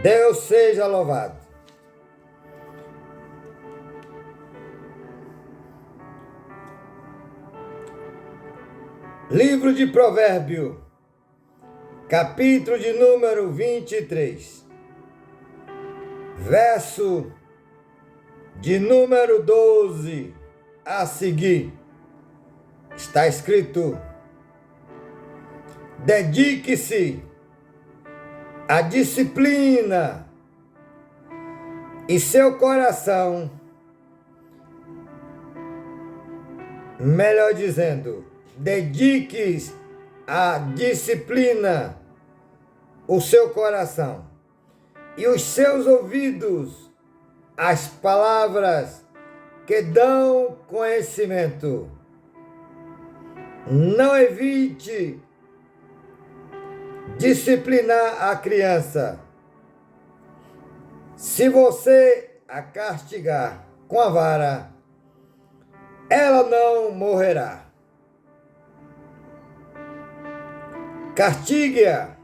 Deus seja louvado. Livro de Provérbios, capítulo de número 23, verso de número 12 a seguir, está escrito: dedique-se à disciplina e seu coração, melhor dizendo, dedique à disciplina o seu coração e os seus ouvidos às palavras que dão conhecimento. Não evite disciplinar a criança. Se você a castigar com a vara, ela não morrerá. Castigue-a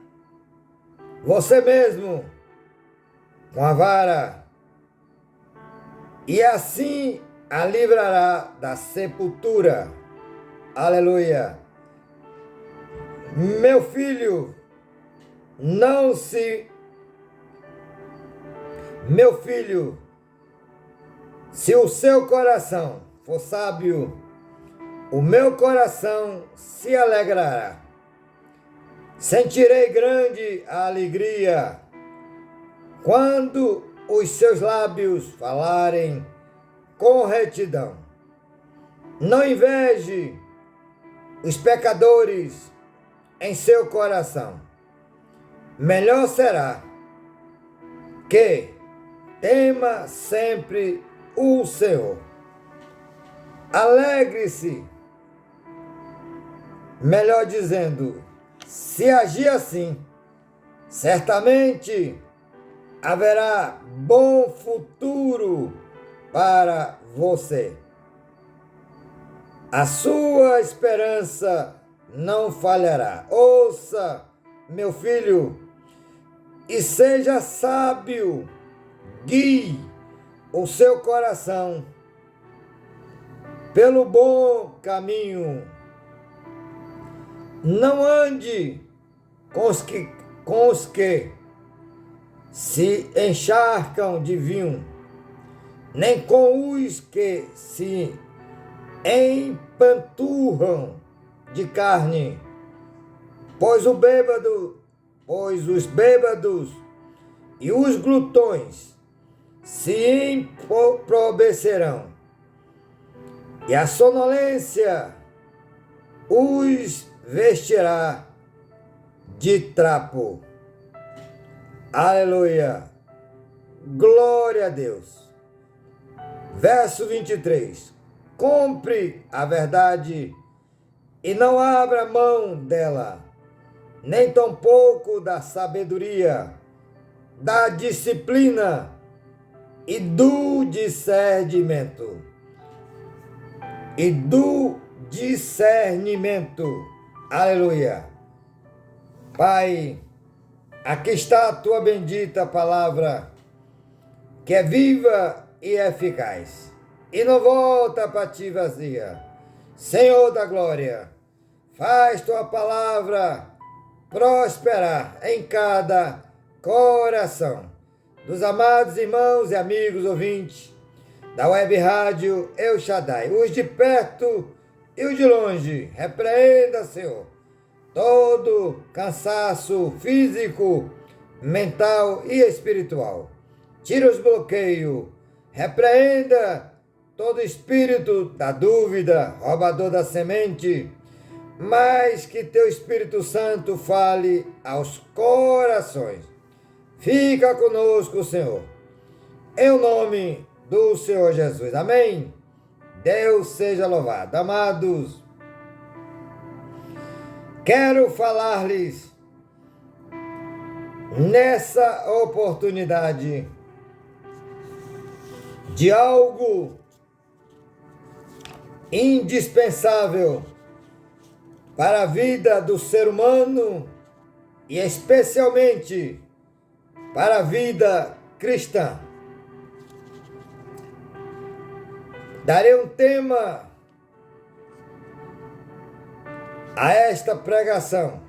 você mesmo com a vara, e assim a livrará da sepultura. Aleluia. Meu filho, se o seu coração for sábio, o meu coração se alegrará. Sentirei grande alegria quando os seus lábios falarem com retidão. Não inveje os pecadores em seu coração. Melhor será que tema sempre o Senhor. Alegre-se, melhor dizendo, se agir assim, certamente haverá bom futuro para você. A sua esperança não falhará. Ouça, meu filho, e seja sábio, guie o seu coração pelo bom caminho. Não ande com os que se encharcam de vinho, nem com os que se empanturram de carne, pois os bêbados e os glutões se empobrececerão, e a sonolência os vestirá de trapo. Aleluia! Glória a Deus! Verso 23. Compre a verdade e não abra mão dela, nem tampouco da sabedoria, da disciplina e do discernimento. Aleluia. Pai, aqui está a tua bendita palavra, que é viva e eficaz, e não volta para ti vazia. Senhor da glória, faz tua palavra prosperar em cada coração dos amados irmãos e amigos ouvintes da Web Rádio El Shaddai, os de perto e os de longe. Repreenda, Senhor, todo cansaço físico, mental e espiritual. Tira os bloqueios. Repreenda todo espírito da dúvida, roubador da semente, mas que teu Espírito Santo fale aos corações. Fica conosco, Senhor, em nome do Senhor Jesus. Amém? Deus seja louvado. Amados, quero falar-lhes nessa oportunidade de algo indispensável para a vida do ser humano e especialmente para a vida cristã. Darei um tema a esta pregação: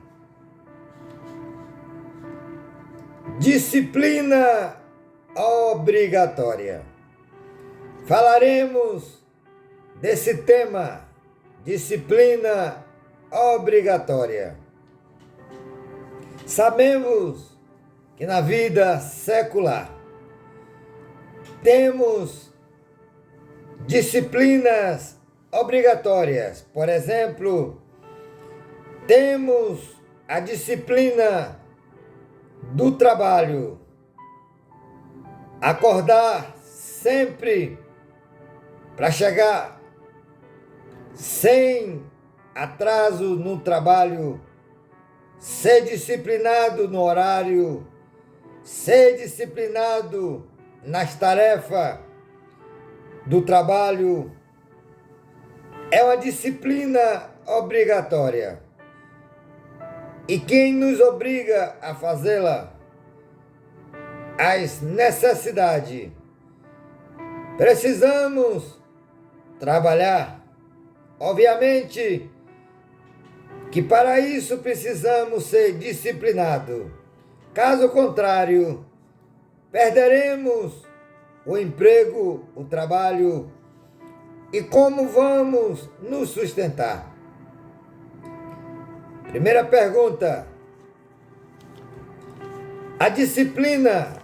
disciplina obrigatória. Falaremos desse tema, disciplina obrigatória. Sabemos que na vida secular temos disciplinas obrigatórias. Por exemplo, temos a disciplina do trabalho. Acordar sempre para chegar sem atraso no trabalho, ser disciplinado no horário, ser disciplinado nas tarefas do trabalho, é uma disciplina obrigatória. E quem nos obriga a fazê-la? As necessidades. Precisamos trabalhar. Obviamente que para isso precisamos ser disciplinados. Caso contrário, perderemos o emprego, o trabalho. E como vamos nos sustentar? Primeira pergunta: a disciplina,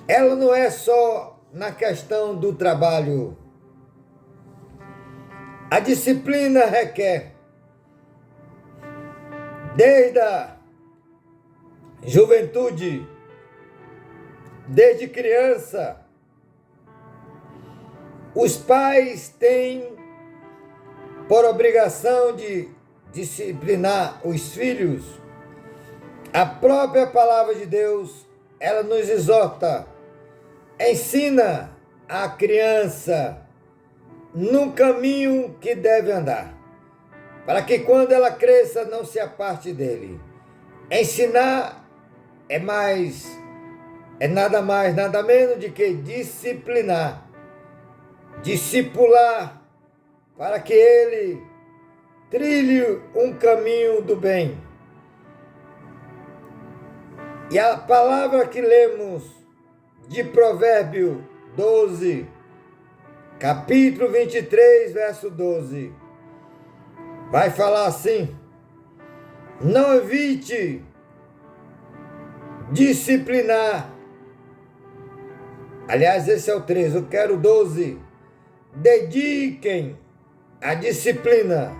ela não é só na questão do trabalho. A disciplina requer, desde a juventude, desde criança, os pais têm por obrigação de disciplinar os filhos. A própria palavra de Deus, ela nos exorta, ensina a criança no caminho que deve andar, para que quando ela cresça não se aparte dele. Ensinar é nada mais, nada menos de que disciplinar, discipular, para que ele trilhe um caminho do bem. E a palavra que lemos de Provérbio 12, capítulo 23, verso 12, vai falar assim: não evite disciplinar. Aliás, esse é o 13, eu quero o 12. Dediquem a disciplina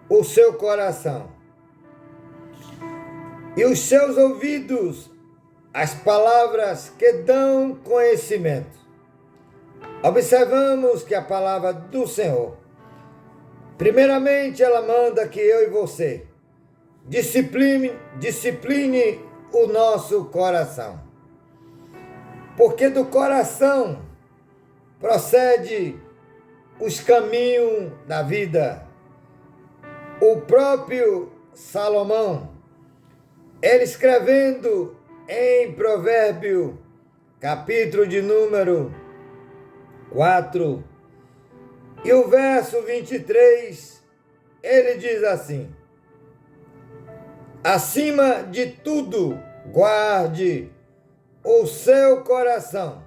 o seu coração e os seus ouvidos as palavras que dão conhecimento. Observamos que a palavra do Senhor, primeiramente, ela manda que eu e você discipline o nosso coração, porque do coração procede os caminhos da vida. O próprio Salomão, ele escrevendo em Provérbio, capítulo de número 4, e o verso 23, ele diz assim: acima de tudo, guarde o seu coração,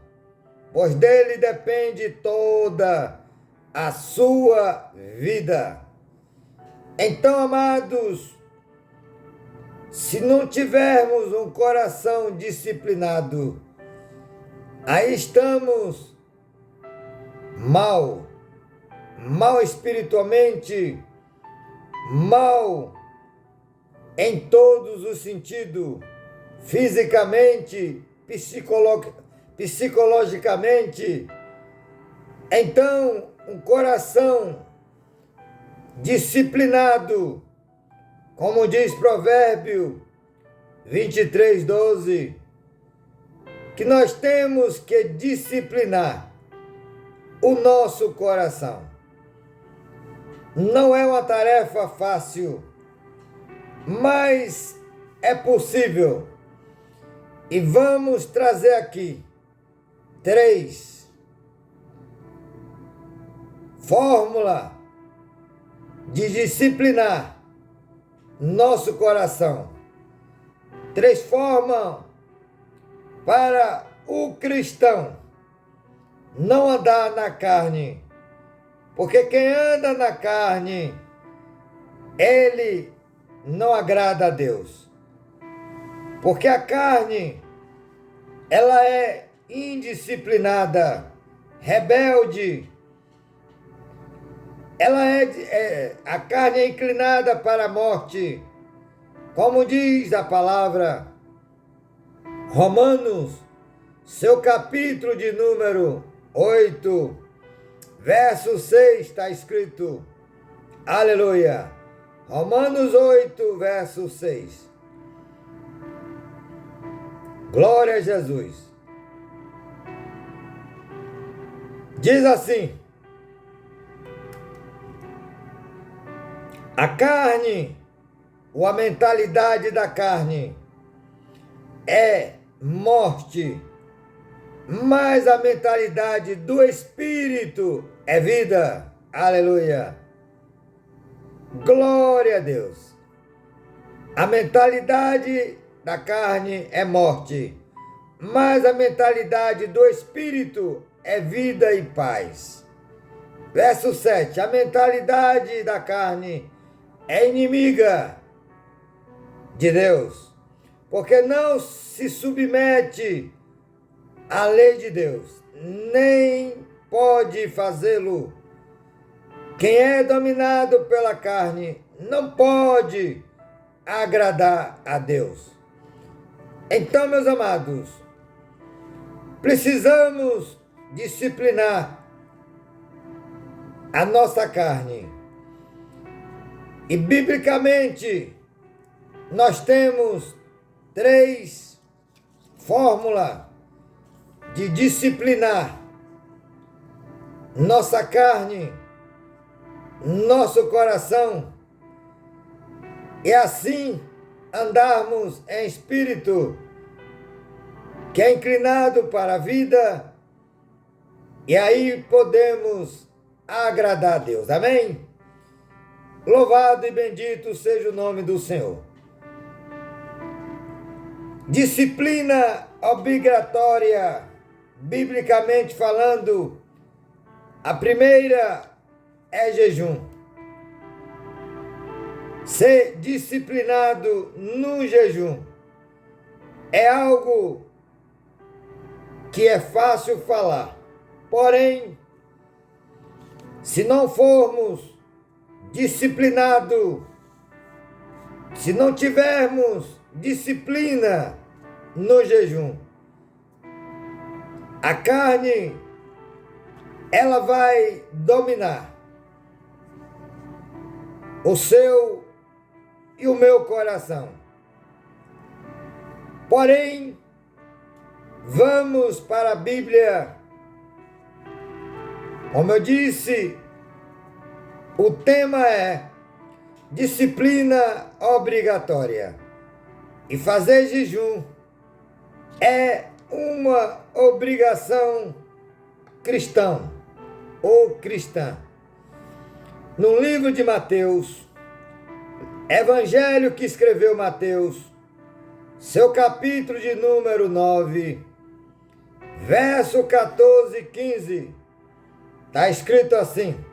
pois dele depende toda a sua vida. Então, amados, se não tivermos um coração disciplinado, aí estamos mal espiritualmente, mal em todos os sentidos, fisicamente, psicologicamente. Então, um coração disciplinado, como diz Provérbio 23, 12, que nós temos que disciplinar o nosso coração. Não é uma tarefa fácil, mas é possível. E vamos trazer aqui 3 fórmulas de disciplinar nosso coração. 3 formas para o cristão não andar na carne. Porque quem anda na carne, ele não agrada a Deus. Porque a carne, ela é indisciplinada, rebelde. A carne é inclinada para a morte. Como diz a palavra Romanos, seu capítulo de número 8, verso 6, está escrito, aleluia, Romanos 8, verso 6. Glória a Jesus. Diz assim: a carne, ou a mentalidade da carne, é morte, mas a mentalidade do Espírito é vida. Aleluia. Glória a Deus. A mentalidade da carne é morte, mas a mentalidade do Espírito é vida e paz. Verso 7. A mentalidade da carne é inimiga de Deus, porque não se submete à lei de Deus, nem pode fazê-lo. Quem é dominado pela carne não pode agradar a Deus. Então, meus amados, precisamos disciplinar a nossa carne. E biblicamente, nós temos 3 fórmulas de disciplinar nossa carne, nosso coração, e assim andarmos em espírito, que é inclinado para a vida, e aí podemos agradar a Deus. Amém? Louvado e bendito seja o nome do Senhor. Disciplina obrigatória, biblicamente falando, a primeira é jejum. Ser disciplinado no jejum é algo que é fácil falar, porém, se não formos disciplinados, se não tivermos disciplina no jejum, a carne, ela vai dominar o seu e o meu coração. Porém, vamos para a Bíblia. Como eu disse, o tema é disciplina obrigatória. E fazer jejum é uma obrigação cristã ou cristã. No livro de Mateus, evangelho que escreveu Mateus, seu capítulo de número 9, verso 14 e 15, está escrito assim: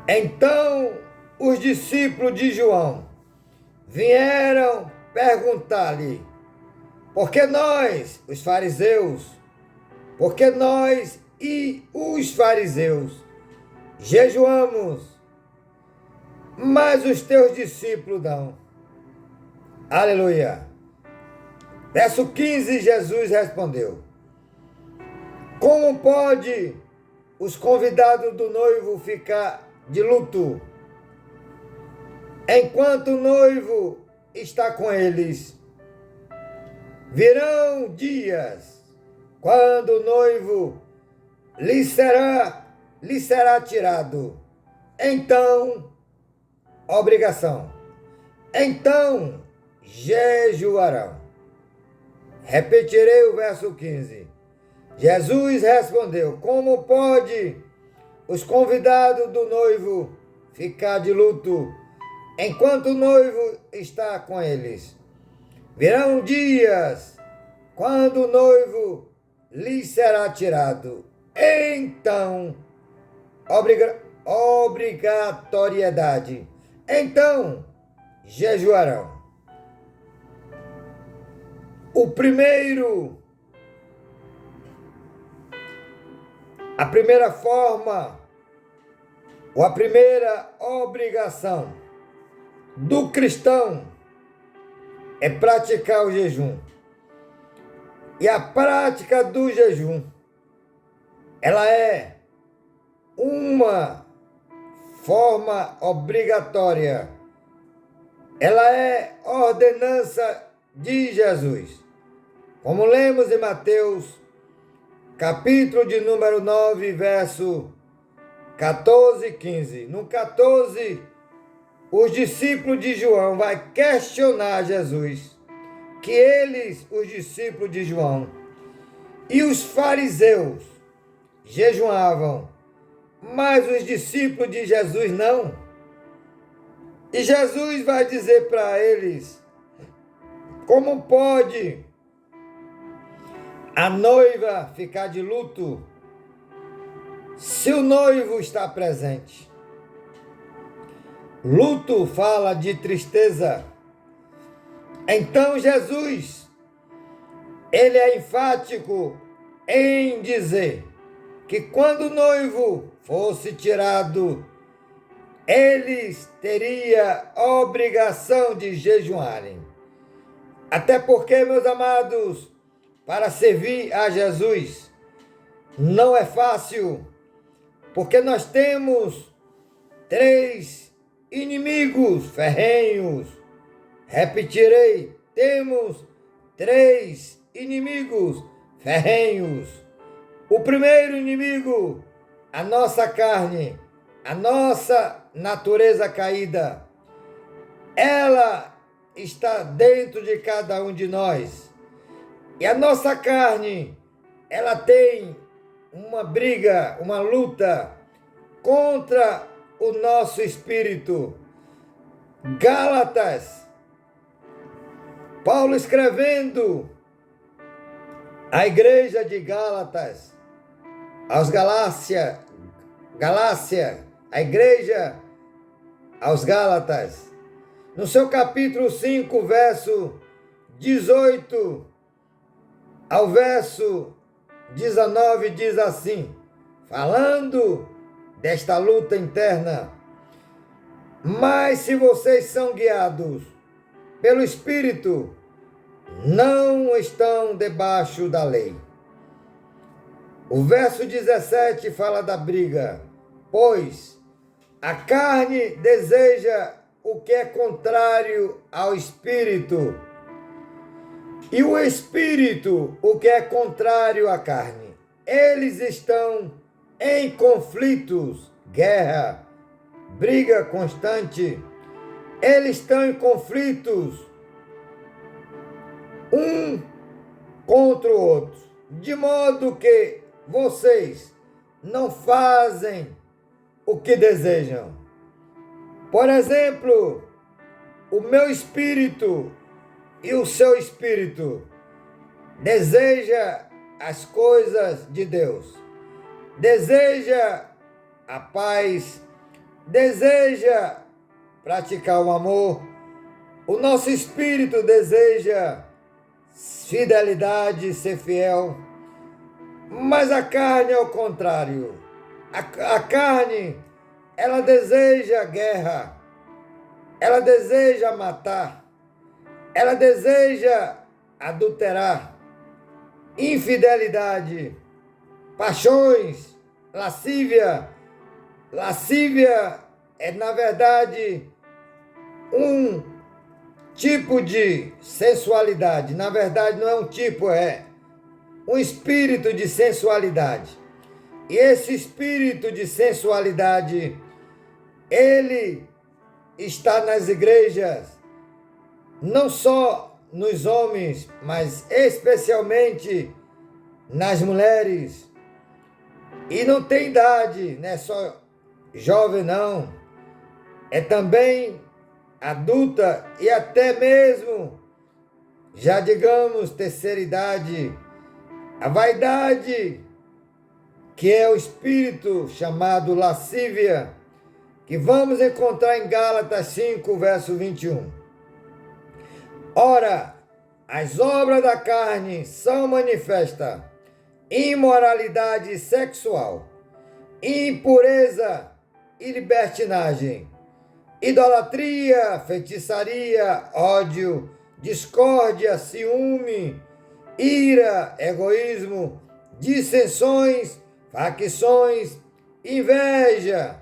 então os discípulos de João vieram perguntar-lhe, por que nós, os fariseus, porque nós e os fariseus jejuamos, mas os teus discípulos não? Aleluia. Verso 15, Jesus respondeu: como pode os convidados do noivo ficar de luto enquanto o noivo está com eles? Virão dias quando o noivo lhe será tirado. Então, obrigação. então jejuarão. Repetirei o verso 15. Jesus respondeu: como pode os convidados do noivo ficar de luto enquanto o noivo está com eles? Virão dias quando o noivo lhes será tirado. Então, obrigatoriedade. Então, jejuarão. A primeira forma, ou a primeira obrigação do cristão é praticar o jejum. E a prática do jejum, ela é uma forma obrigatória. Ela é ordenança de Jesus. Como lemos em Mateus, capítulo de número 9, verso 14 e 15. No 14, os discípulos de João vão questionar Jesus, que eles, os discípulos de João, e os fariseus jejuavam, mas os discípulos de Jesus não. E Jesus vai dizer para eles: como pode a noiva ficar de luto se o noivo está presente? Luto fala de tristeza. Então Jesus, ele é enfático em dizer que quando o noivo fosse tirado, eles teriam obrigação de jejuarem. Até porque, meus amados, para servir a Jesus não é fácil, porque nós temos 3 inimigos ferrenhos. Repetirei, temos 3 inimigos ferrenhos. O primeiro inimigo, a nossa carne, a nossa natureza caída. Ela está dentro de cada um de nós. E a nossa carne, ela tem uma briga, uma luta contra o nosso espírito. Gálatas, Paulo escrevendo à igreja de Gálatas, aos Galácia, a igreja aos Gálatas, no seu capítulo 5, verso 18 ao verso 19, diz assim, falando desta luta interna: mas se vocês são guiados pelo Espírito, não estão debaixo da lei. O verso 17 fala da briga, pois a carne deseja o que é contrário ao Espírito, e o Espírito o que é contrário à carne. Eles estão em conflitos, guerra, briga constante. Eles estão em conflitos um contra o outro, de modo que vocês não fazem o que desejam. Por exemplo, o meu espírito e o seu espírito deseja as coisas de Deus, deseja a paz, deseja praticar o amor. O nosso espírito deseja fidelidade, ser fiel, mas a carne é o contrário. A carne, ela deseja guerra, ela deseja matar, ela deseja adulterar, infidelidade, paixões, lascívia. Lascívia é, na verdade, um tipo de sensualidade. Na verdade, não é um tipo, é um espírito de sensualidade. E esse espírito de sensualidade, ele está nas igrejas, não só nos homens, mas especialmente nas mulheres. E não tem idade, não é só jovem não, é também adulta e até mesmo, já digamos, terceira idade. A vaidade, que é o espírito chamado lascívia, que vamos encontrar em Gálatas 5, verso 21. Ora, as obras da carne são manifestas: imoralidade sexual, impureza e libertinagem, idolatria, feitiçaria, ódio, discórdia, ciúme, ira, egoísmo, dissensões, facções, inveja,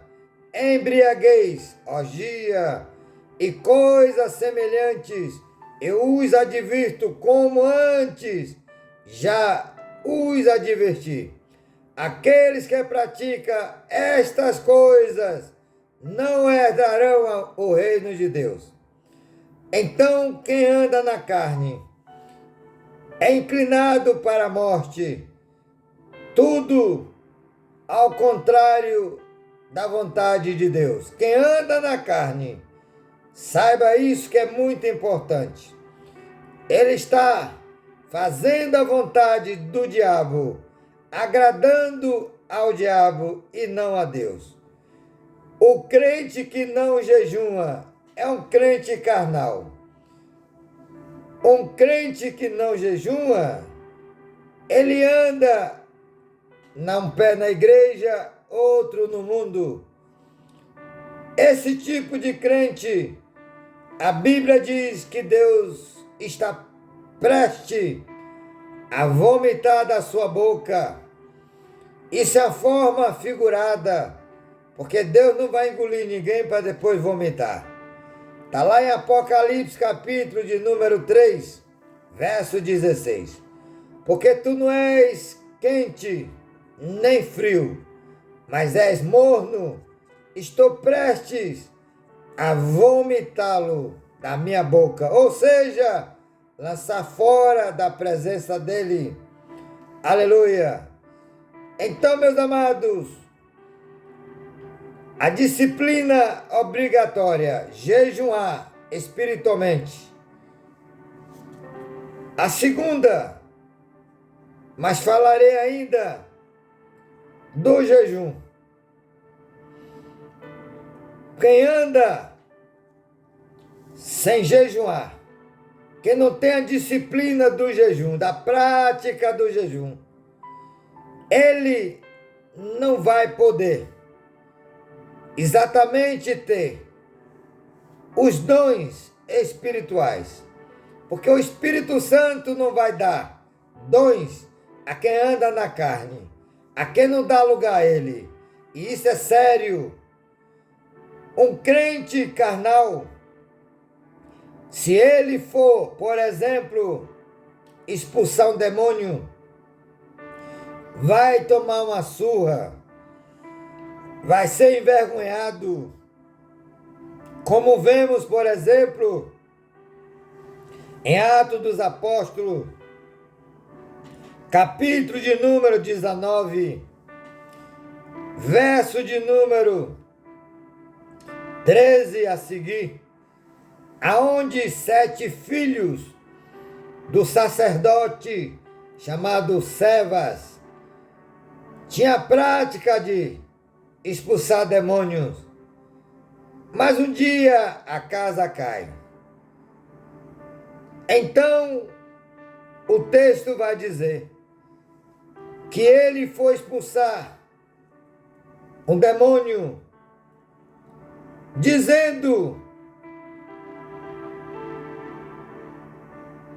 embriaguez, orgia e coisas semelhantes. Eu os advirto como antes já os adverti. Aqueles que praticam estas coisas não herdarão o reino de Deus. Então, quem anda na carne é inclinado para a morte, tudo ao contrário da vontade de Deus. Quem anda na carne, saiba isso que é muito importante. Ele está fazendo a vontade do diabo, agradando ao diabo e não a Deus. O crente que não jejuma é um crente carnal. Um crente que não jejuma, ele anda um pé na igreja, outro no mundo. Esse tipo de crente, a Bíblia diz que Deus está prestes a vomitar da sua boca. Isso é a forma figurada, porque Deus não vai engolir ninguém para depois vomitar. Está lá em Apocalipse, capítulo de número 3, verso 16. Porque tu não és quente nem frio, mas és morno, estou prestes a vomitá-lo da minha boca. Ou seja, lançar fora da presença dele. Aleluia! Então, meus amados, a disciplina obrigatória, jejuar espiritualmente. A segunda, mas falarei ainda do jejum. Quem anda sem jejuar, quem não tem a disciplina do jejum, da prática do jejum, ele não vai poder exatamente ter os dons espirituais, porque o Espírito Santo não vai dar dons a quem anda na carne, a quem não dá lugar a ele, e isso é sério. Um crente carnal, se ele for, por exemplo, expulsar um demônio, vai tomar uma surra, vai ser envergonhado, como vemos, por exemplo, em Atos dos Apóstolos, capítulo de número 19, verso de número 13 a seguir, aonde 7 filhos do sacerdote chamado Cefas tinha a prática de expulsar demônios. Mas um dia a casa cai. Então o texto vai dizer que ele foi expulsar um demônio, dizendo: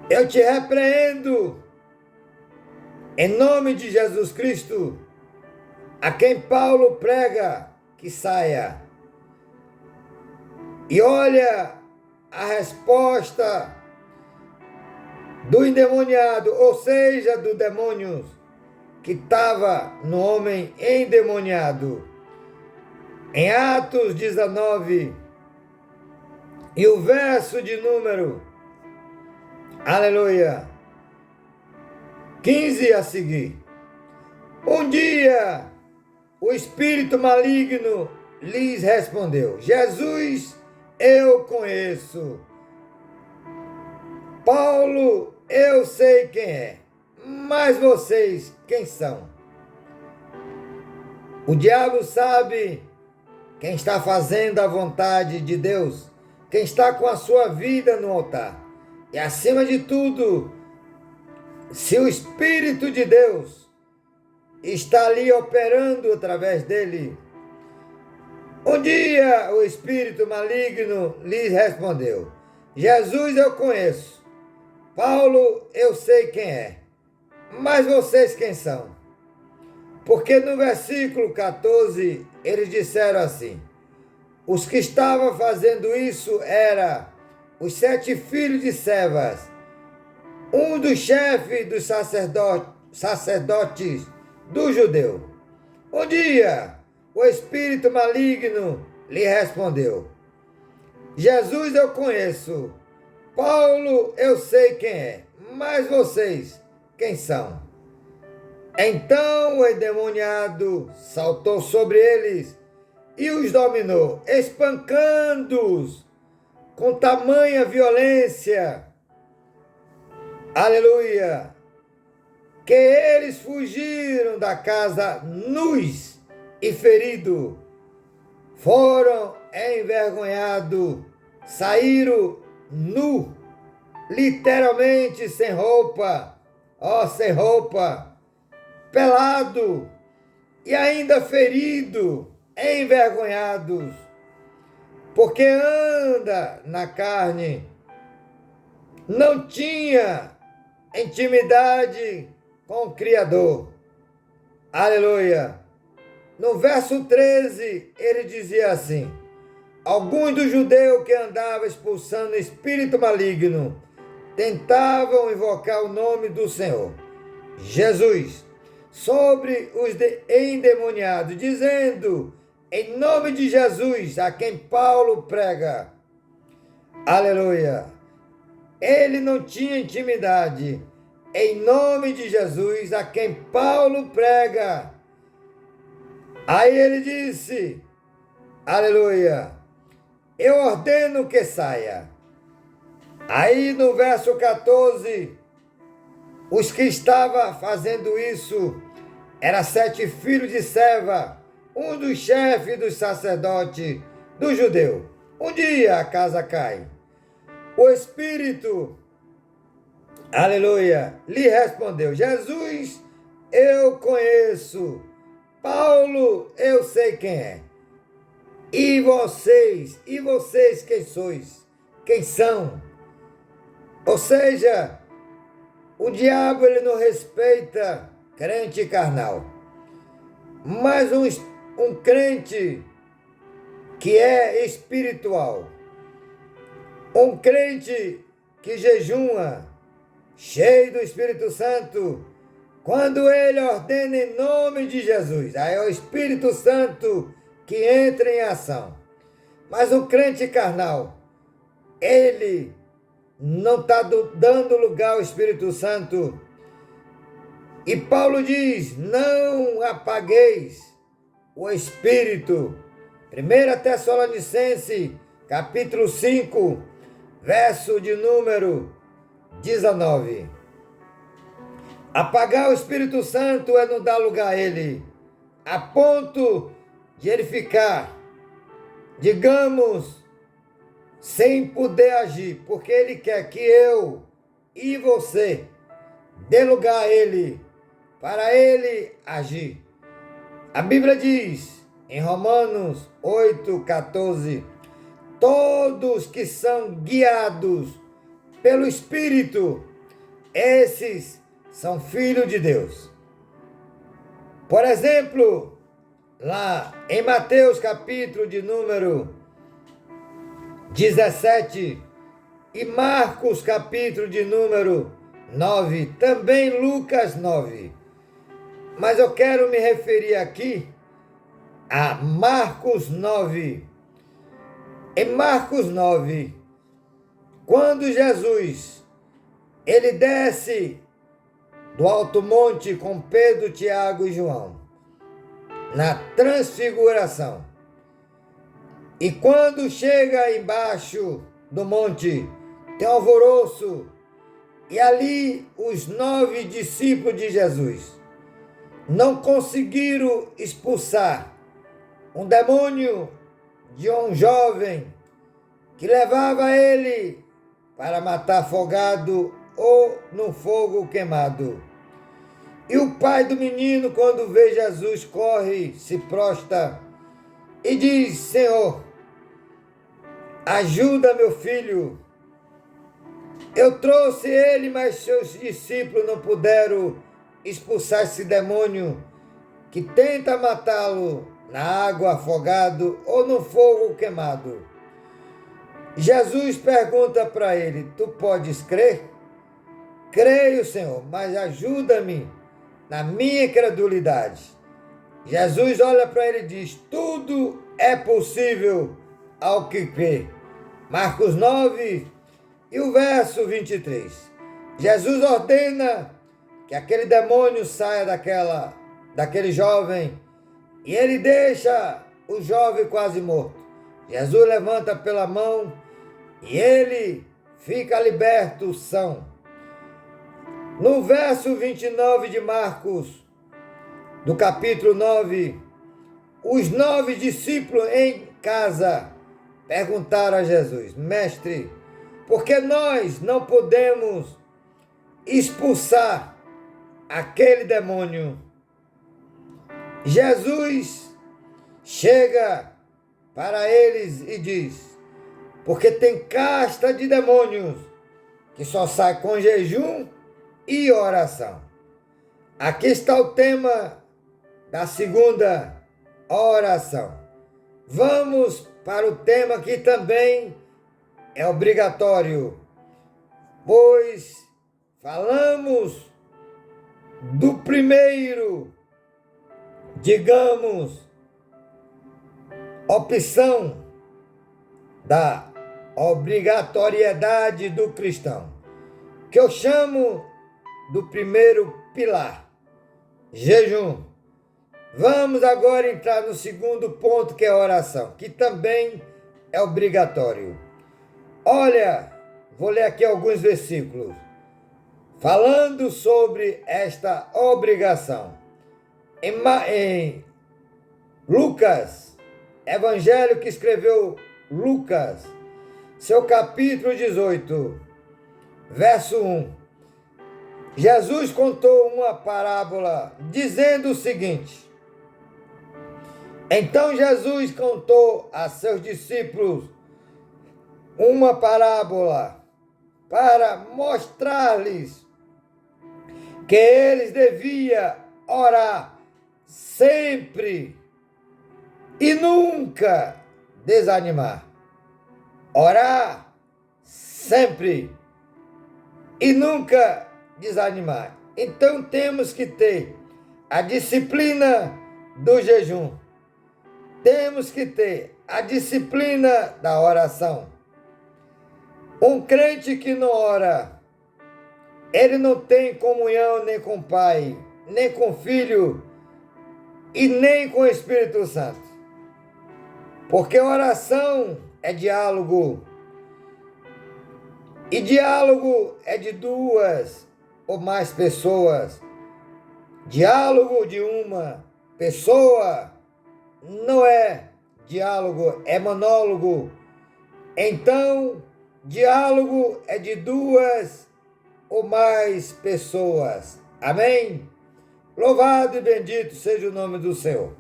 eu te repreendo em nome de Jesus Cristo, a quem Paulo prega que saia. E olha a resposta do endemoniado, ou seja, do demônio que estava no homem endemoniado. Em Atos 19, e o verso de número Aleluia. 15 a seguir. Um dia, o espírito maligno lhes respondeu: Jesus, eu conheço. Paulo, eu sei quem é. Mas vocês, quem são? O diabo sabe quem está fazendo a vontade de Deus, quem está com a sua vida no altar. E acima de tudo, se o Espírito de Deus está ali operando através dele. Um dia o espírito maligno lhes respondeu: Jesus eu conheço, Paulo eu sei quem é, mas vocês quem são? Porque no versículo 14 eles disseram assim: os que estavam fazendo isso eram os 7 filhos de Cefas, um dos chefes dos sacerdotes do judeu. Um dia, o espírito maligno lhe respondeu: Jesus eu conheço, Paulo eu sei quem é, mas vocês, quem são? Então o endemoniado saltou sobre eles e os dominou, espancando-os com tamanha violência. Aleluia! Que eles fugiram da casa nus e feridos, foram envergonhados, saíram nu, literalmente sem roupa, sem roupa, pelado e ainda ferido, envergonhados, porque anda na carne, não tinha intimidade com o Criador. Aleluia. No verso 13, ele dizia assim: alguns dos judeus que andavam expulsando espírito maligno tentavam invocar o nome do Senhor Jesus sobre os endemoniados, dizendo: em nome de Jesus, a quem Paulo prega. Aleluia. Ele não tinha intimidade. Em nome de Jesus, a quem Paulo prega. Aí ele disse: aleluia, eu ordeno que saia. Aí no verso 14, os que estavam fazendo isso eram 7 filhos de Seva, um dos chefes dos sacerdotes do judeu. Um dia a casa cai. O Espírito, aleluia, lhe respondeu: Jesus, eu conheço. Paulo, eu sei quem é. E vocês quem sois? Quem são? Ou seja, o diabo ele não respeita crente carnal. Mas um crente que é espiritual, um crente que jejua, cheio do Espírito Santo, quando ele ordena em nome de Jesus, aí é o Espírito Santo que entra em ação. Mas o crente carnal, ele não está dando lugar ao Espírito Santo. E Paulo diz: não apagueis o Espírito. 1 Tessalonicenses, capítulo 5, verso de número 19. Apagar o Espírito Santo é não dar lugar a ele, a ponto de ele ficar, digamos, sem poder agir, porque ele quer que eu e você dê lugar a ele, para ele agir. A Bíblia diz, em Romanos 8,14, todos que são guiados pelo Espírito, esses são filhos de Deus. Por exemplo, lá em Mateus capítulo de número 17 e Marcos capítulo de número 9, também Lucas 9. Mas eu quero me referir aqui a Marcos 9. Em Marcos 9, quando Jesus ele desce do alto monte com Pedro, Tiago e João, na transfiguração. E quando chega embaixo do monte, tem um alvoroço, e ali os 9 discípulos de Jesus não conseguiram expulsar um demônio de um jovem que levava ele para matar afogado ou no fogo queimado. E o pai do menino, quando vê Jesus, corre, se prostra e diz: Senhor, ajuda meu filho. Eu trouxe ele, mas seus discípulos não puderam expulsar esse demônio que tenta matá-lo na água afogado ou no fogo queimado. Jesus pergunta para ele: tu podes crer? Creio, Senhor, mas ajuda-me na minha incredulidade. Jesus olha para ele e diz: tudo é possível ao que crê. Marcos 9 e o verso 23. Jesus ordena que aquele demônio saia daquele jovem, e ele deixa o jovem quase morto. Jesus levanta pela mão e ele fica liberto, são. No verso 29 de Marcos, do capítulo 9, os 9 discípulos em casa perguntaram a Jesus: Mestre, por que nós não podemos expulsar aquele demônio? Jesus chega para eles e diz: porque tem casta de demônios que só sai com jejum e oração. Aqui está o tema da segunda oração. Vamos para o tema que também é obrigatório, pois falamos do primeiro, digamos, opção da obrigatoriedade do cristão, que eu chamo do primeiro pilar, jejum. Vamos agora entrar no segundo ponto, que é a oração, que também é obrigatório. Olha, vou ler aqui alguns versículos falando sobre esta obrigação. Em Lucas, evangelho que escreveu Lucas, seu capítulo 18, verso 1. Jesus contou uma parábola dizendo o seguinte: então Jesus contou a seus discípulos uma parábola para mostrar-lhes que eles deviam orar sempre e nunca desanimar. Orar sempre e nunca desanimar. Então temos que ter a disciplina do jejum. Temos que ter a disciplina da oração. Um crente que não ora, ele não tem comunhão nem com o Pai, nem com o Filho e nem com o Espírito Santo. Porque oração é diálogo. E diálogo é de 2 ou mais pessoas. Diálogo de uma pessoa não é diálogo, é monólogo. Então, diálogo é de 2 ou mais pessoas. Amém? Louvado e bendito seja o nome do Senhor.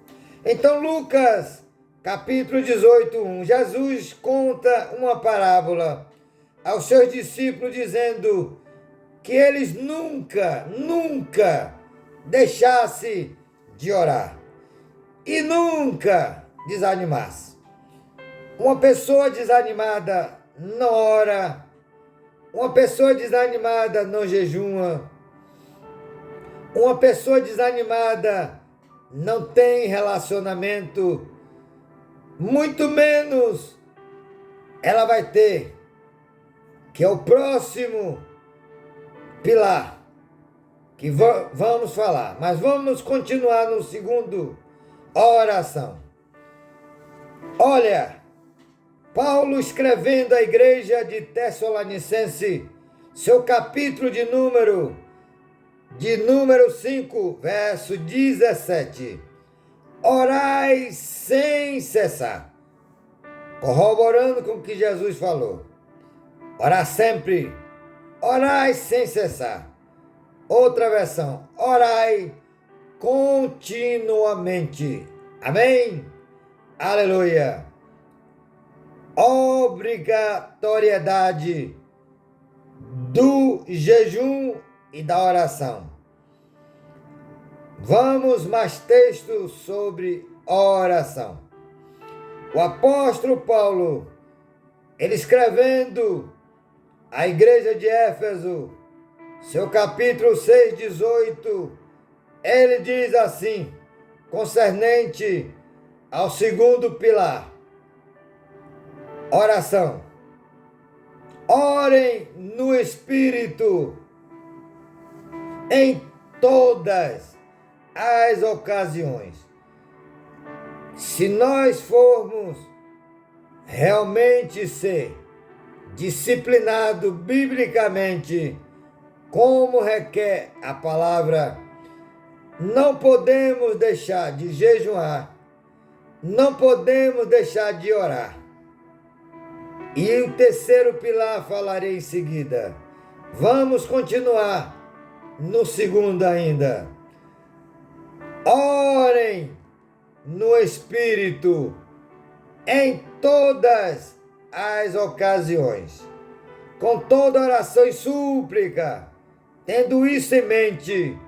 Então, Lucas, capítulo 18, 1. Jesus conta uma parábola aos seus discípulos, dizendo que eles nunca deixassem de orar e nunca desanimassem. Uma pessoa desanimada não ora, uma pessoa desanimada não jejuma, uma pessoa desanimada não tem relacionamento, muito menos ela vai ter, que é o próximo pilar que vamos falar, mas vamos continuar no segundo, oração. Olha, Paulo escrevendo à igreja de Tessalonicense, seu capítulo de número 5, verso 17. Orai sem cessar, corroborando com o que Jesus falou. Orar sempre, orai sem cessar. Outra versão, orai continuamente. Amém? Aleluia. Obrigatoriedade do jejum e da oração. Vamos mais textos sobre oração. O apóstolo Paulo, ele escrevendo à igreja de Éfeso, seu capítulo 6, 18, ele diz assim, concernente ao segundo pilar, oração. Orem no Espírito em todas as ocasiões. Se nós formos realmente ser disciplinado biblicamente, como requer a palavra, não podemos deixar de jejuar, não podemos deixar de orar. E o terceiro pilar falarei em seguida. Vamos continuar no segundo ainda. Orem no Espírito em todas as ocasiões, com toda oração e súplica, tendo isso em mente,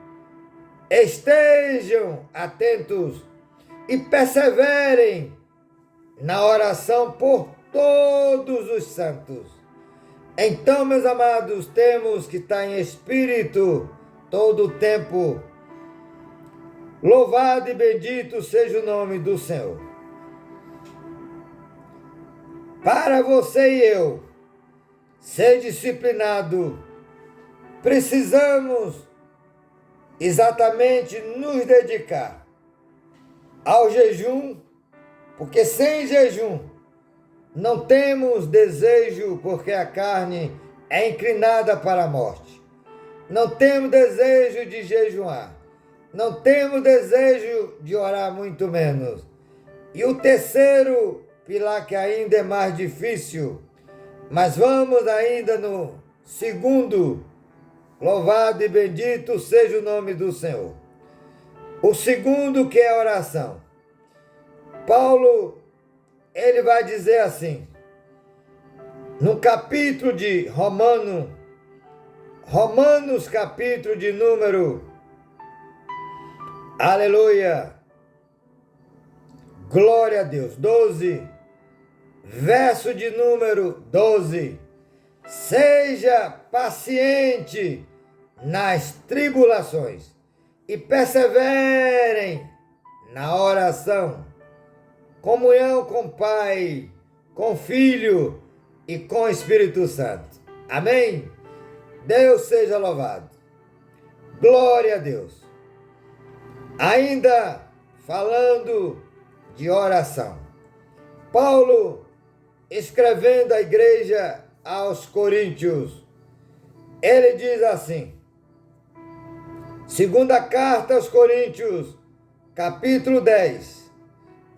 estejam atentos e perseverem na oração por todos os santos. Então, meus amados, temos que estar em espírito todo o tempo. Louvado e bendito seja o nome do Senhor. Para você e eu ser disciplinado, precisamos exatamente nos dedicar ao jejum, porque sem jejum não temos desejo, porque a carne é inclinada para a morte. Não temos desejo de jejuar. Não temos desejo de orar, muito menos. E o terceiro pilar, que ainda é mais difícil, mas vamos ainda no segundo. Louvado e bendito seja o nome do Senhor. O segundo, que é a oração. Paulo, ele vai dizer assim, no capítulo de Romanos, capítulo de número, aleluia, glória a Deus, 12, verso de número 12, seja paciente nas tribulações e perseverem na oração, comunhão com o Pai, com o Filho e com o Espírito Santo. Amém? Deus seja louvado. Glória a Deus. Ainda falando de oração. Paulo, escrevendo à igreja aos Coríntios, ele diz assim, segunda carta aos Coríntios, capítulo 10,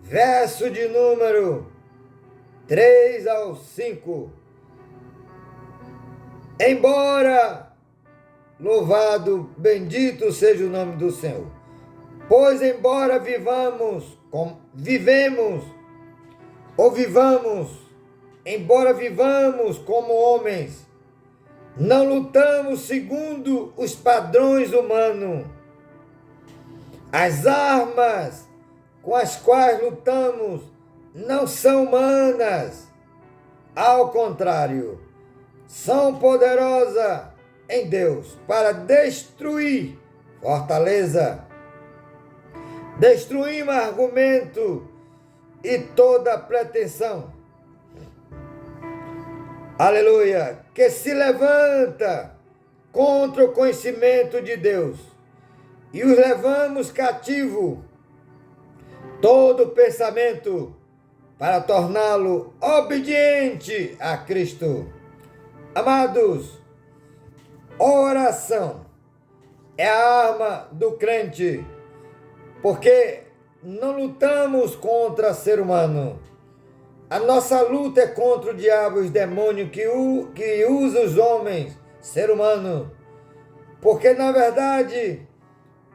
verso de número 3 ao 5. Embora, louvado, bendito seja o nome do Senhor, pois embora vivamos, embora vivamos como homens, não lutamos segundo os padrões humanos. As armas com as quais lutamos não são humanas. Ao contrário, são poderosas em Deus para destruir fortaleza. Destruímos argumento e toda pretensão, aleluia, que se levanta contra o conhecimento de Deus e os levamos cativo todo pensamento para torná-lo obediente a Cristo. Amados, oração é a arma do crente, porque não lutamos contra ser humano. A nossa luta é contra o diabo e os demônios que usa os homens, ser humano, porque na verdade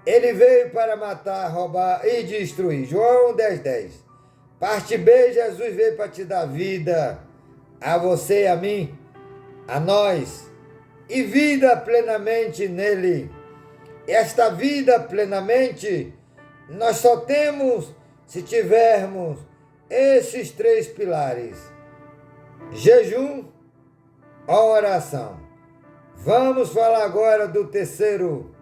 ele veio para matar, roubar e destruir. João 10:10. Parte B, Jesus veio para te dar vida, a você e a mim, a nós, e vida plenamente nele. Esta vida plenamente nós só temos se tivermos esses 3 pilares: jejum, oração. Vamos falar agora do terceiro: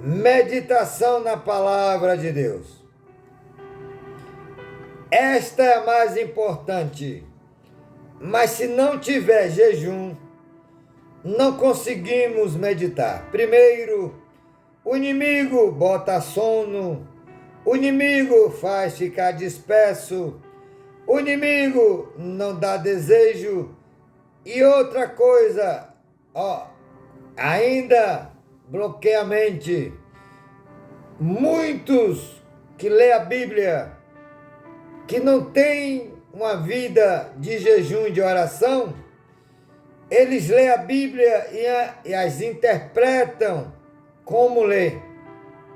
meditação na palavra de Deus. Esta é a mais importante, mas se não tiver jejum, não conseguimos meditar. Primeiro, o inimigo bota sono, o inimigo faz ficar disperso, o inimigo não dá desejo, e outra coisa, ainda bloqueia a mente. Muitos que lêem a Bíblia, que não têm uma vida de jejum e de oração, eles leem a Bíblia e as interpretam como lê,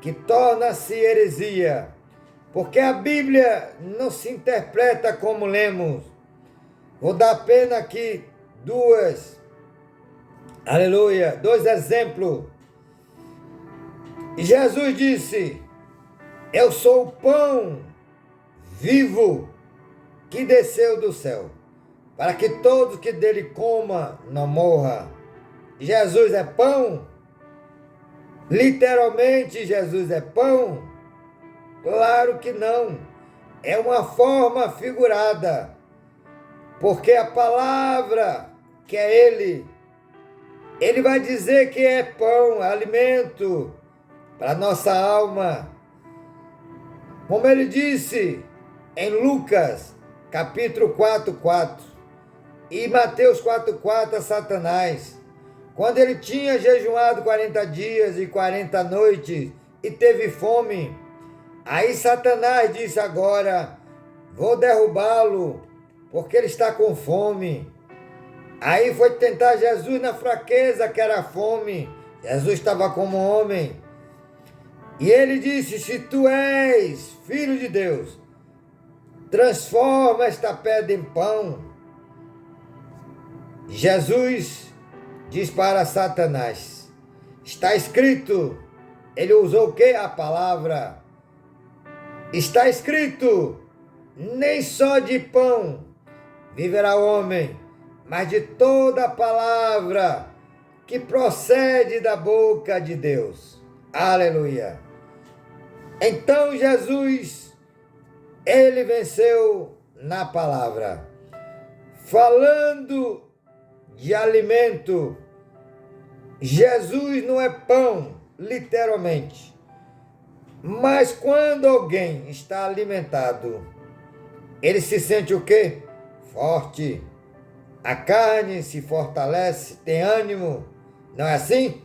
que torna-se heresia, porque a Bíblia não se interpreta como lemos. Vou dar apenas aqui dois exemplos. Jesus disse: eu sou o pão vivo que desceu do céu, para que todos que dele coma não morra. Jesus é pão? Literalmente, Jesus é pão? Claro que não. É uma forma figurada, porque a palavra que é ele vai dizer que é pão, alimento para nossa alma. Como ele disse em Lucas, capítulo 4:4, e Mateus 4:4 a Satanás, quando ele tinha jejuado 40 dias e 40 noites e teve fome, aí Satanás disse: agora vou derrubá-lo, porque ele está com fome. Aí foi tentar Jesus na fraqueza, que era a fome. Jesus estava como homem. E ele disse: se tu és filho de Deus, transforma esta pedra em pão. Jesus diz para Satanás: está escrito. Ele usou o quê? A palavra. Está escrito: nem só de pão viverá o homem, mas de toda a palavra que procede da boca de Deus. Aleluia. Então Jesus, ele venceu na palavra. Falando de alimento, Jesus não é pão, literalmente. Mas quando alguém está alimentado, ele se sente o quê? Forte. A carne se fortalece, tem ânimo. Não é assim?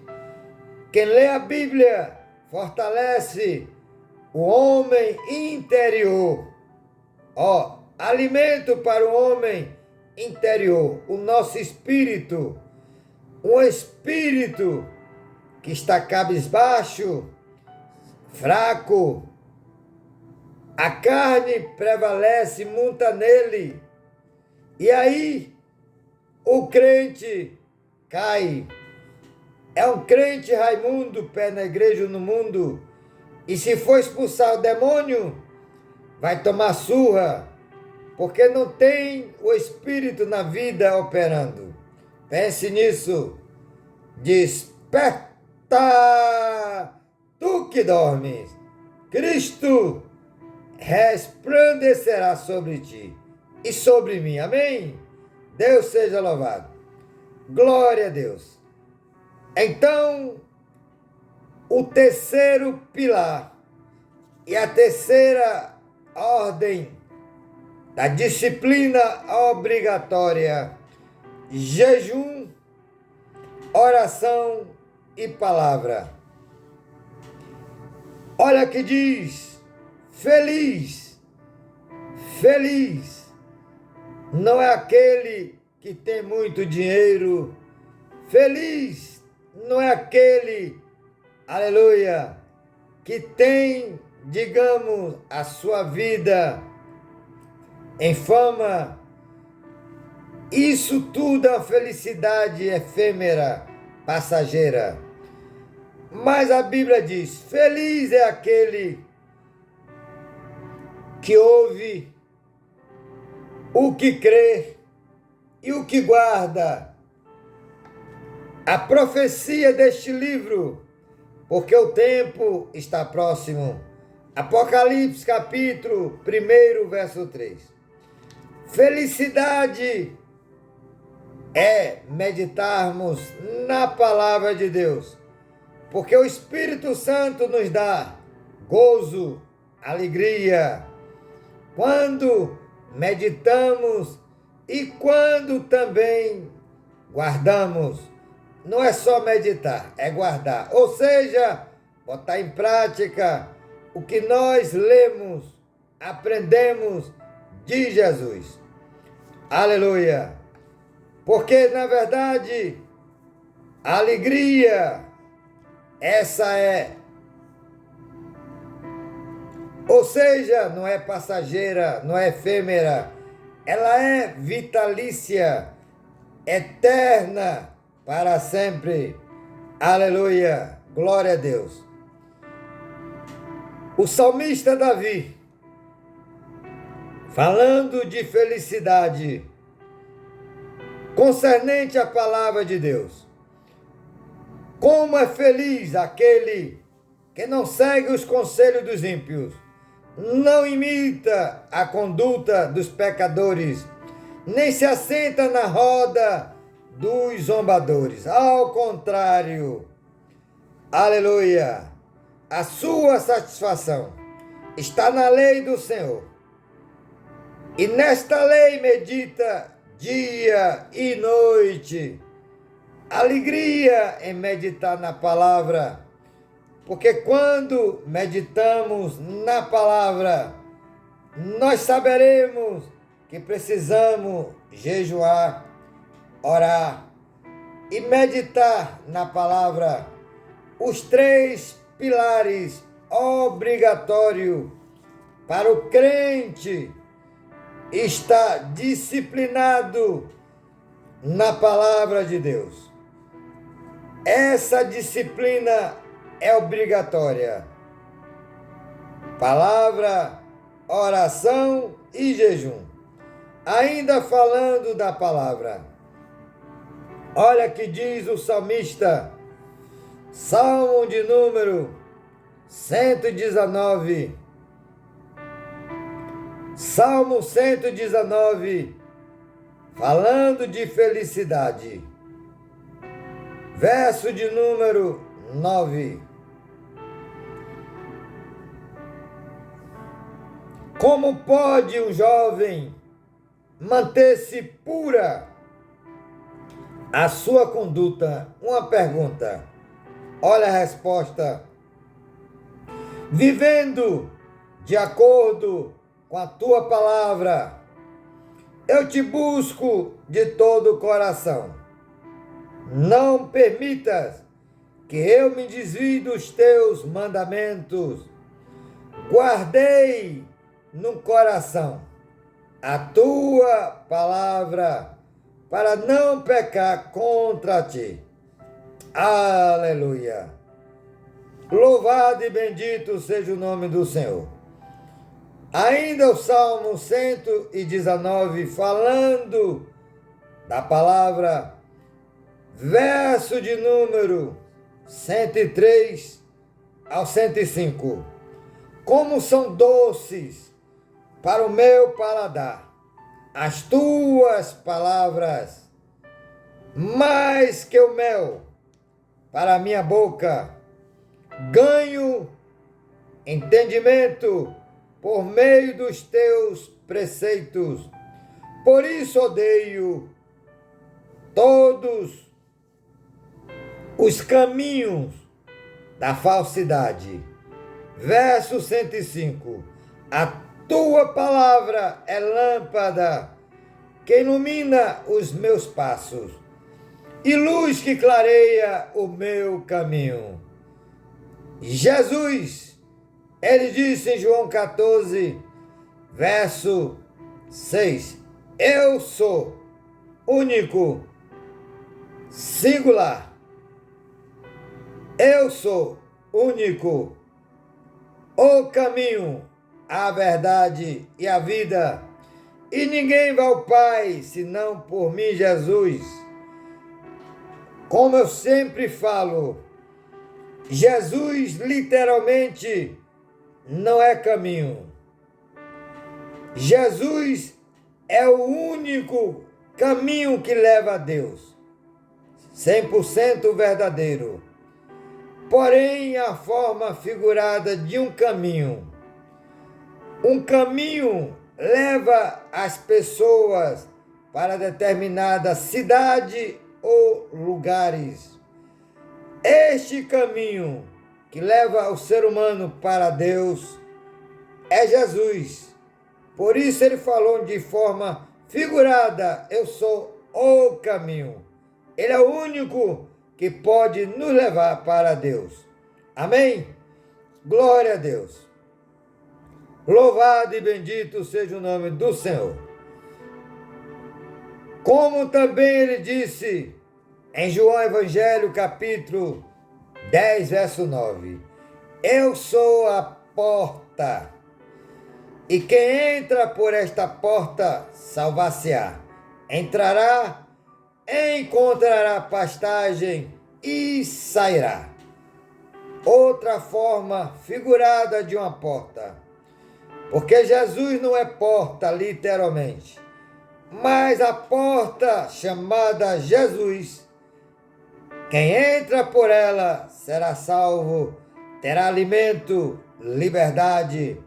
Quem lê a Bíblia fortalece o homem interior. Alimento para o homem interior, o nosso espírito. Um espírito que está cabisbaixo, fraco. A carne prevalece, monta nele. E aí o crente cai. É um crente Raimundo, pé na igreja no mundo. E se for expulsar o demônio, vai tomar surra, porque não tem o Espírito na vida operando. Pense nisso. Desperta, tu que dormes. Cristo resplandecerá sobre ti e sobre mim. Amém? Deus seja louvado. Glória a Deus. Então, o terceiro pilar e a terceira ordem da disciplina obrigatória: jejum, oração e palavra. Olha que diz: feliz, feliz não é aquele que tem muito dinheiro, feliz não é aquele, aleluia, que tem, digamos, a sua vida em fama. Isso tudo é uma felicidade efêmera, passageira. Mas a Bíblia diz: feliz é aquele que ouve, o que crê e o que guarda a profecia deste livro, porque o tempo está próximo. Apocalipse capítulo 1, verso 3. Felicidade é meditarmos na palavra de Deus, porque o Espírito Santo nos dá gozo, alegria, quando meditamos e quando também guardamos. Não é só meditar, é guardar. Ou seja, botar em prática o que nós lemos, aprendemos de Jesus. Aleluia! Porque, na verdade, a alegria, essa é. Ou seja, não é passageira, não é efêmera, ela é vitalícia, eterna, para sempre. Aleluia! Glória a Deus. O salmista Davi, falando de felicidade, concernente à palavra de Deus. Como é feliz aquele que não segue os conselhos dos ímpios, não imita a conduta dos pecadores, nem se assenta na roda dos zombadores. Ao contrário, aleluia, a sua satisfação está na lei do Senhor. E nesta lei medita dia e noite. Alegria em meditar na palavra, porque quando meditamos na palavra, nós saberemos que precisamos jejuar, orar e meditar na palavra, os 3 pilares obrigatórios para o crente estar disciplinado na palavra de Deus. Essa disciplina é obrigatória. Palavra, oração e jejum. Ainda falando da palavra, olha que diz o salmista, Salmo de número 119. Salmo 119, falando de felicidade. Verso de número 9. Como pode um jovem manter-se pura a sua conduta? Uma pergunta. Olha a resposta. Vivendo de acordo com a tua palavra, eu te busco de todo o coração. Não permitas que eu me desvie dos teus mandamentos. Guardei no coração a tua palavra para não pecar contra ti. Aleluia! Louvado e bendito seja o nome do Senhor. Ainda o Salmo 119, falando da palavra, verso de número 103 ao 105. Como são doces para o meu paladar as tuas palavras, mais que o mel para a minha boca. Ganho entendimento por meio dos teus preceitos. Por isso odeio todos os caminhos da falsidade. Verso 105. A tua palavra é lâmpada que ilumina os meus passos e luz que clareia o meu caminho. Jesus, ele disse em João 14, verso 6, eu sou único, singular. Eu sou único, o caminho, a verdade e a vida. E ninguém vai ao Pai senão por mim, Jesus. Como eu sempre falo, Jesus literalmente não é caminho. Jesus é o único caminho que leva a Deus, 100% verdadeiro. Porém, a forma figurada de um caminho. Um caminho leva as pessoas para determinada cidade ou lugares. Este caminho que leva o ser humano para Deus é Jesus. Por isso ele falou de forma figurada, eu sou o caminho. Ele é o único que pode nos levar para Deus. Amém? Glória a Deus. Louvado e bendito seja o nome do Senhor. Como também ele disse em João Evangelho, capítulo 10, verso 9. Eu sou a porta, e quem entra por esta porta salvar-se-á. Entrará, encontrará pastagem e sairá. Outra forma figurada de uma porta. Porque Jesus não é porta, literalmente, mas a porta chamada Jesus. Quem entra por ela será salvo, terá alimento, liberdade.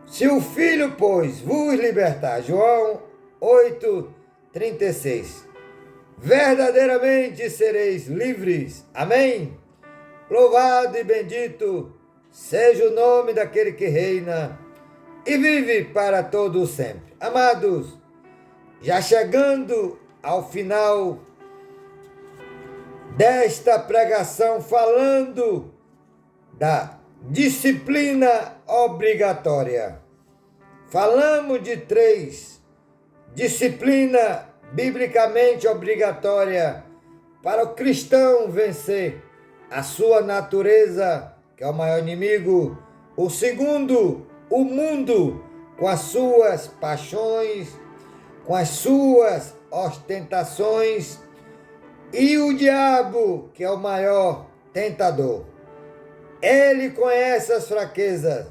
Se o Filho, pois, vos libertar, João 8:36, verdadeiramente sereis livres. Amém? Louvado e bendito seja o nome daquele que reina e vive para todo sempre. Amados, já chegando ao final desta pregação, falando da disciplina obrigatória. Falamos de 3 disciplinas biblicamente obrigatórias para o cristão vencer a sua natureza, que é o maior inimigo. O segundo, o mundo, com as suas paixões, com as suas ostentações, e o diabo, que é o maior tentador. Ele conhece as fraquezas.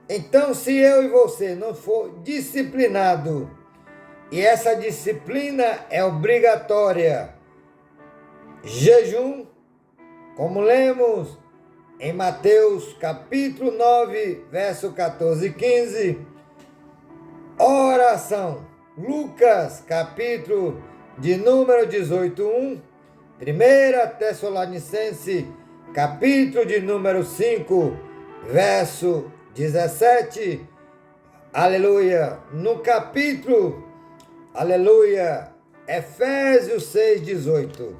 Então, se eu e você não for disciplinado, e essa disciplina é obrigatória, jejum, como lemos em Mateus capítulo 9, verso 14 e 15, oração, Lucas capítulo de número 18, 1, 1 Tessalonicenses capítulo de número 5, verso 17, aleluia, no capítulo, aleluia, Efésios 6, 18,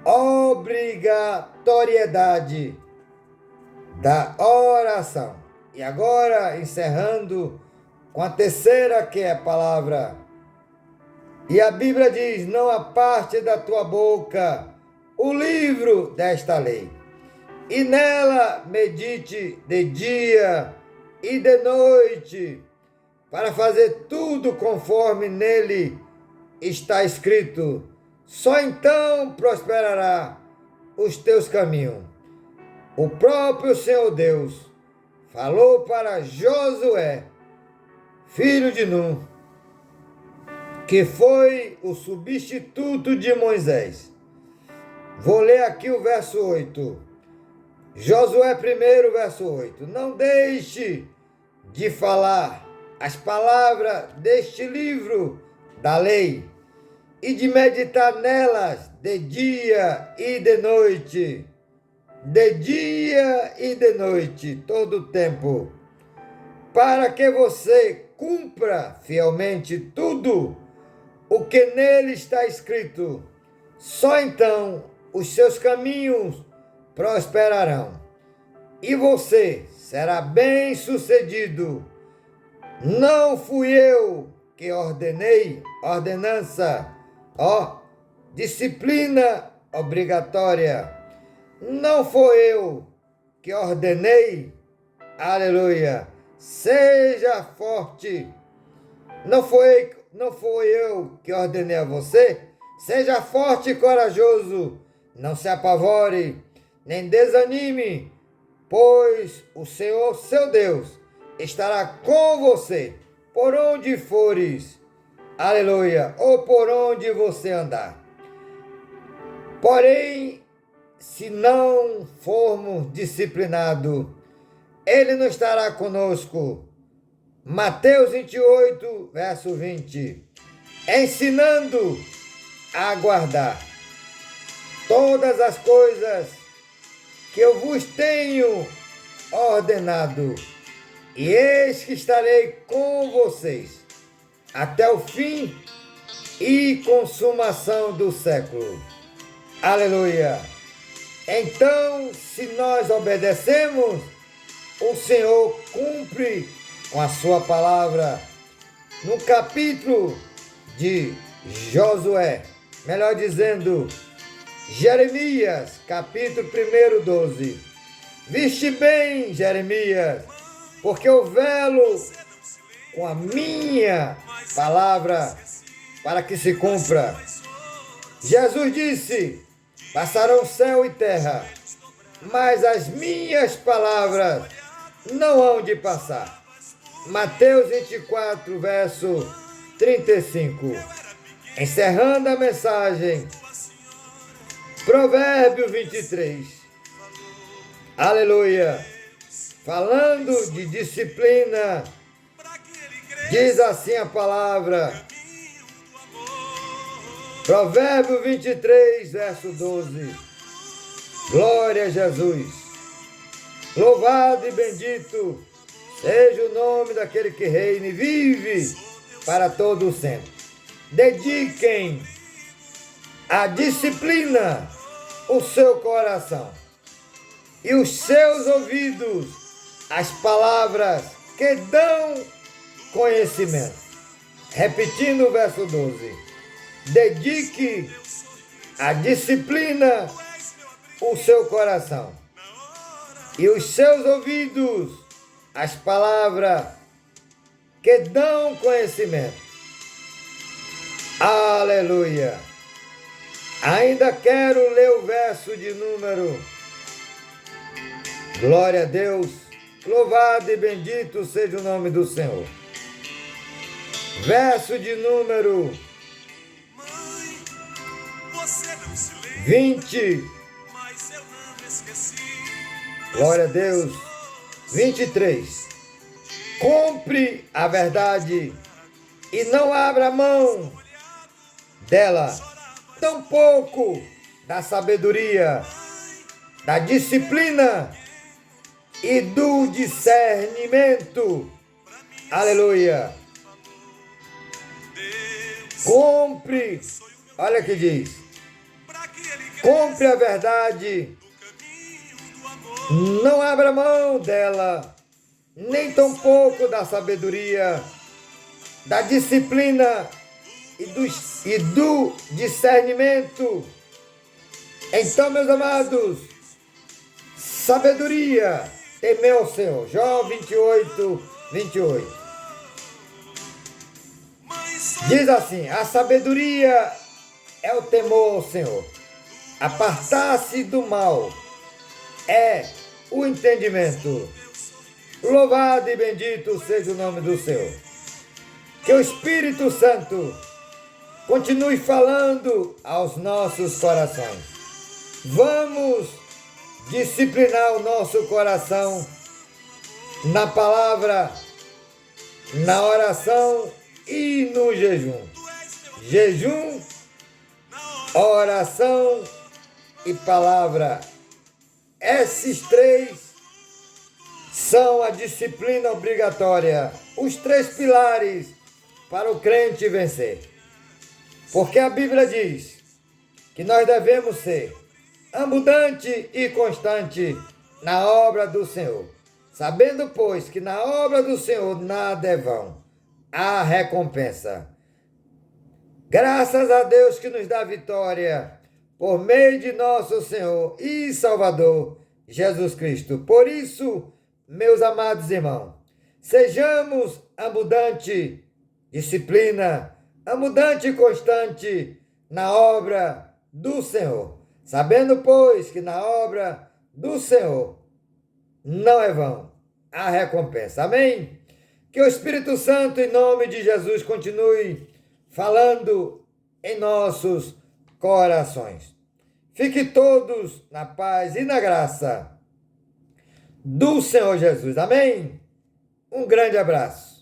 obrigatoriedade da oração. E agora, encerrando com a terceira, que é a palavra. E a Bíblia diz, não aparte da tua boca o livro desta lei, e nela medite de dia e de noite, para fazer tudo conforme nele está escrito. Só então prosperará os teus caminhos. O próprio Senhor Deus falou para Josué, filho de Nun, que foi o substituto de Moisés. Vou ler aqui o verso 8. Josué 1, verso 8. Não deixe de falar as palavras deste livro da lei e de meditar nelas de dia e de noite. De dia e de noite, todo o tempo, para que você cumpra fielmente tudo o que nele está escrito. Só então os seus caminhos prosperarão e você será bem-sucedido. Não fui eu que ordenei, ordenança, disciplina obrigatória. Não foi eu que ordenei, aleluia. Seja forte. Não foi eu que ordenei a você. Seja forte e corajoso. Não se apavore, nem desanime, pois o Senhor, seu Deus, estará com você por onde fores, aleluia, ou por onde você andar. Porém, se não formos disciplinados, Ele não estará conosco. Mateus 28, verso 20. Ensinando a guardar todas as coisas que eu vos tenho ordenado. E eis que estarei com vocês até o fim e consumação do século. Aleluia! Então, se nós obedecemos, o Senhor cumpre com a sua palavra. No capítulo de Josué, melhor dizendo, Jeremias, capítulo 1, 12. Viste bem, Jeremias, porque eu velo com a minha palavra para que se cumpra. Jesus disse: passarão céu e terra, mas as minhas palavras não hão de passar. Mateus 24, verso 35. Encerrando a mensagem, Provérbio 23. Aleluia. Falando de disciplina, diz assim a palavra. Provérbio 23, verso 12. Glória a Jesus. Louvado e bendito seja o nome daquele que reina e vive para todo o sempre. Dediquem a disciplina o seu coração e os seus ouvidos às palavras que dão conhecimento. Repetindo o verso 12. Dedique a disciplina o seu coração e os seus ouvidos às palavras que dão conhecimento. Aleluia! Ainda quero ler o verso de número. Glória a Deus, louvado e bendito seja o nome do Senhor. Verso de número 20. Glória a Deus. 23. Compre a verdade e não abra mão dela, tampouco da sabedoria, da disciplina e do discernimento. Aleluia. Compre, olha que diz, compre a verdade, não abra mão dela, nem tampouco da sabedoria, da disciplina e do discernimento. Então, meus amados, sabedoria, temer ao Senhor. Jó 28, 28. Diz assim: a sabedoria é o temor ao Senhor. Apartar-se do mal é o entendimento. Louvado e bendito seja o nome do Senhor. Que o Espírito Santo continue falando aos nossos corações. Vamos disciplinar o nosso coração na palavra, na oração e no jejum. Jejum, oração e palavra. Esses três são a disciplina obrigatória, os três pilares para o crente vencer. Porque a Bíblia diz que nós devemos ser abundante e constante na obra do Senhor, sabendo, pois, que na obra do Senhor nada é vão, há recompensa. Graças a Deus que nos dá vitória por meio de nosso Senhor e Salvador Jesus Cristo. Por isso, meus amados irmãos, sejamos abundante disciplina, abundante e constante na obra do Senhor, sabendo, pois, que na obra do Senhor não é vão, há recompensa. Amém? Que o Espírito Santo, em nome de Jesus, continue falando em nossos corações. Fique todos na paz e na graça do Senhor Jesus. Amém? Um grande abraço.